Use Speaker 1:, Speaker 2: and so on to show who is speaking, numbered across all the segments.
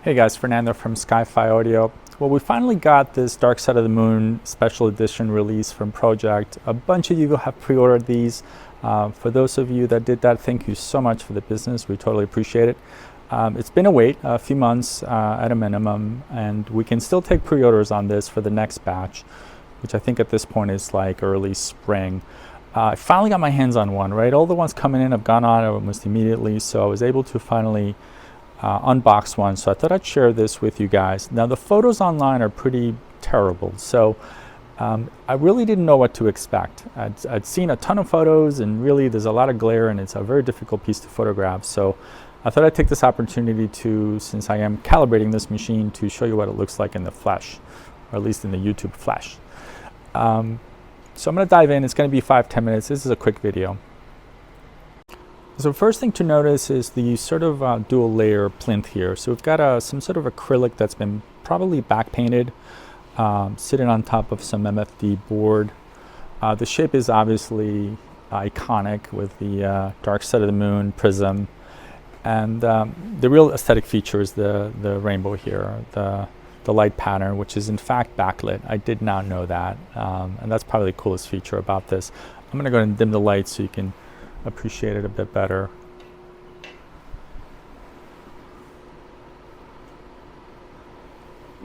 Speaker 1: Hey guys, Fernando from SkyFi Audio. Well, we finally got this Dark Side of the Moon special edition release from Project. A bunch of you have pre-ordered these. For those of you that did that, thank you so much for the business. We totally appreciate it. It's been a wait, a few months at a minimum, and we can still take pre-orders on this for the next batch, which I think at this point is like early spring. I finally got my hands on one, right? All the ones coming in have gone on almost immediately, so I was able to finally unbox one, so I thought I'd share this with you guys. Now the photos online are pretty terrible, so I really didn't know what to expect. I'd seen a ton of photos, and really there's a lot of glare, and it's a very difficult piece to photograph. So I thought I'd take this opportunity to, since I am calibrating this machine, to show you what it looks like in the flesh, or at least in the YouTube flesh. So I'm going to dive in. It's going to be 5-10 minutes. This is a quick video. So first thing to notice is the sort of dual layer plinth here. So we've got some sort of acrylic that's been probably back painted, sitting on top of some MFD board. The shape is obviously iconic with the Dark Side of the Moon prism, and the real aesthetic feature is the rainbow here, the light pattern, which is in fact backlit. I did not know that, and that's probably the coolest feature about this. I'm going to go ahead and dim the light so you can appreciate it a bit better.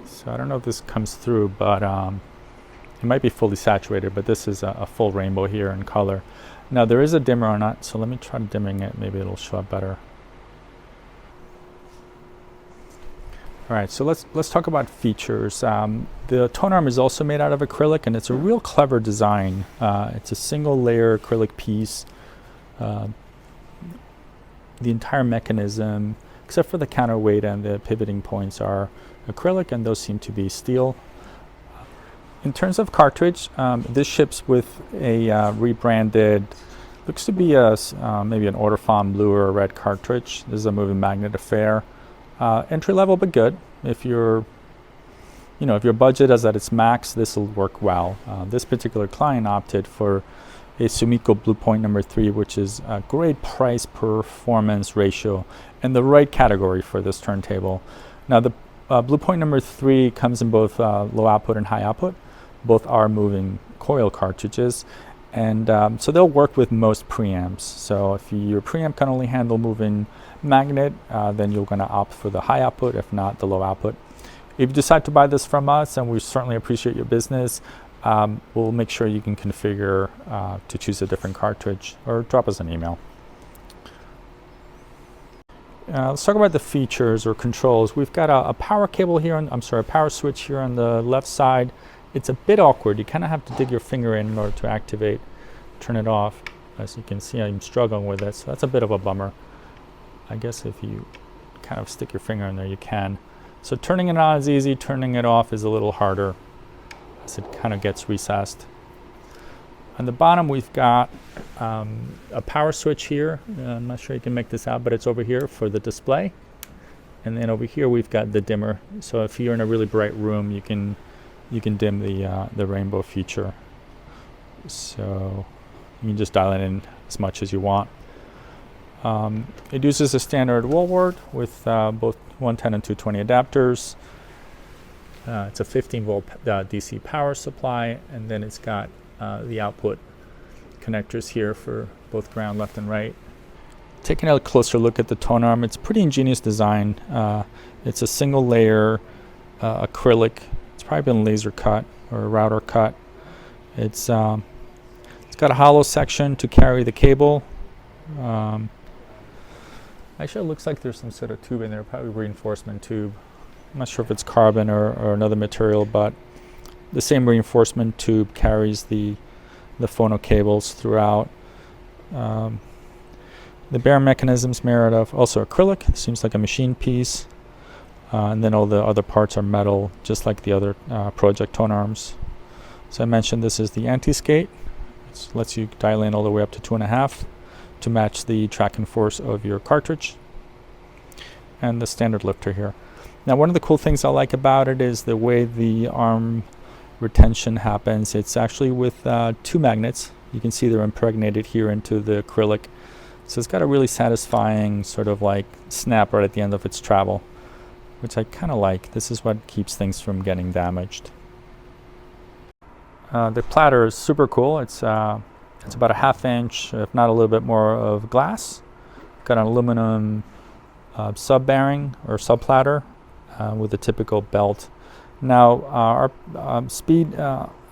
Speaker 1: So I don't know if this comes through, but it might be fully saturated, but this is a full rainbow here in color. Now there is a dimmer on it, so let me try dimming it. Maybe it'll show up better. All right, so let's talk about features. The tone arm is also made out of acrylic, and it's a real clever design. It's a single layer acrylic piece. The entire mechanism, except for the counterweight and the pivoting points, are acrylic, and those seem to be steel. In terms of cartridge, this ships with a rebranded, looks to be maybe an Orderfon blue or a red cartridge. This is a moving magnet affair. Entry level, but good. If your budget is at its max, this will work well. This particular client opted for a Sumiko Blue Point number 3, which is a great price performance ratio and the right category for this turntable. Now the Blue Point number 3 comes in both low output and high output. Both are moving coil cartridges, and so they'll work with most preamps. So if your preamp can only handle moving magnet, then you're going to opt for the high output, if not the low output. If you decide to buy this from us, and we certainly appreciate your business, we'll make sure you can configure to choose a different cartridge, or drop us an email. Let's talk about the features or controls. We've got a power cable here, a power switch here on the left side. It's a bit awkward. You kind of have to dig your finger in order to activate, turn it off. As you can see, I'm struggling with it, so that's a bit of a bummer. I guess if you kind of stick your finger in there, you can. So turning it on is easy, turning it off is a little harder, as it kind of gets recessed. On the bottom we've got a power switch here. I'm not sure you can make this out, but it's over here for the display. And then over here we've got the dimmer. So if you're in a really bright room, you can dim the rainbow feature. So you can just dial it in as much as you want. It uses a standard wall wart with both 110 and 220 adapters. It's a 15-volt DC power supply, and then it's got the output connectors here for both ground, left, and right. Taking a closer look at the tone arm, it's a pretty ingenious design. It's a single layer acrylic. It's probably been laser cut or router cut. It's got a hollow section to carry the cable. Actually, it looks like there's some sort of tube in there, probably reinforcement tube. I'm not sure if it's carbon or another material, but the same reinforcement tube carries the phono cables throughout. The bearing mechanism's made out of also acrylic. It seems like a machine piece. And then all the other parts are metal, just like the other Project tone arms. So I mentioned this is the anti-skate. It lets you dial in all the way up to 2.5 to match the tracking force of your cartridge. And the standard lifter here. Now, one of the cool things I like about it is the way the arm retention happens. It's actually with 2 magnets. You can see they're impregnated here into the acrylic. So it's got a really satisfying sort of like snap right at the end of its travel. which I kind of like. This is what keeps things from getting damaged. The platter is super cool. It's about a 1/2 inch, if not a little bit more, of glass. Got an aluminum sub bearing or sub platter with a typical belt. Now our speed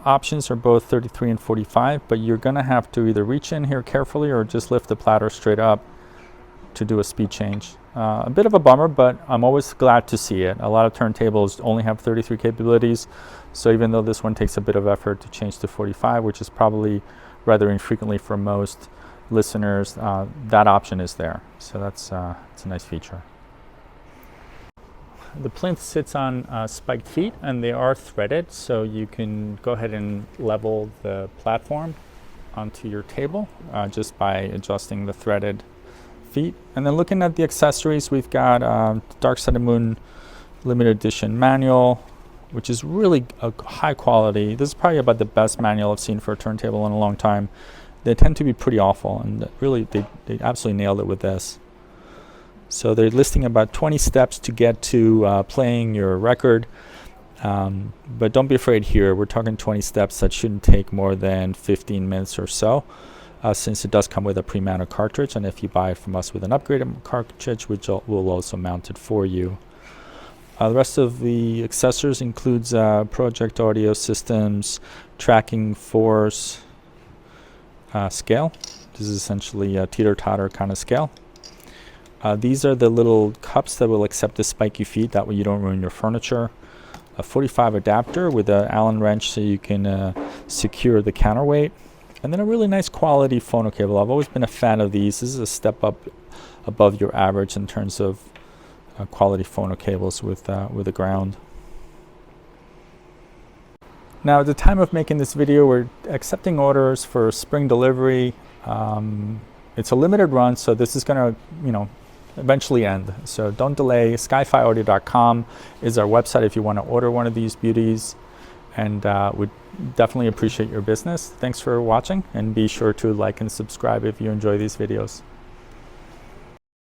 Speaker 1: options are both 33 and 45, but you're going to have to either reach in here carefully or just lift the platter straight up to do a speed change. A bit of a bummer, but I'm always glad to see it. A lot of turntables only have 33 capabilities, so even though this one takes a bit of effort to change to 45, which is probably rather infrequently for most listeners, that option is there. So that's it's a nice feature. The plinth sits on spiked feet, and they are threaded, so you can go ahead and level the platform onto your table just by adjusting the threaded feet. And then looking at the accessories, we've got Dark Side of the Moon limited edition manual, which is really a high quality. This is probably about the best manual I've seen for a turntable in a long time. They tend to be pretty awful, and really they absolutely nailed it with this. So they're listing about 20 steps to get to playing your record, but don't be afraid here. We're talking 20 steps that shouldn't take more than 15 minutes or so, since it does come with a pre-mounted cartridge, and if you buy it from us with an upgraded cartridge, which we'll also mount it for you. The rest of the accessories includes project audio systems, tracking force, scale. This is essentially a teeter-totter kind of scale. These are the little cups that will accept the spiky feet, that way you don't ruin your furniture. A 45 adapter with an Allen wrench so you can secure the counterweight. And then a really nice quality phono cable. I've always been a fan of these. This is a step up above your average in terms of quality phono cables with the ground. Now at the time of making this video, we're accepting orders for spring delivery. It's a limited run, so this is going to, eventually end. So don't delay. SkyFiAudio.com is our website if you want to order one of these beauties, and we'd definitely appreciate your business. Thanks for watching, and be sure to like and subscribe if you enjoy these videos.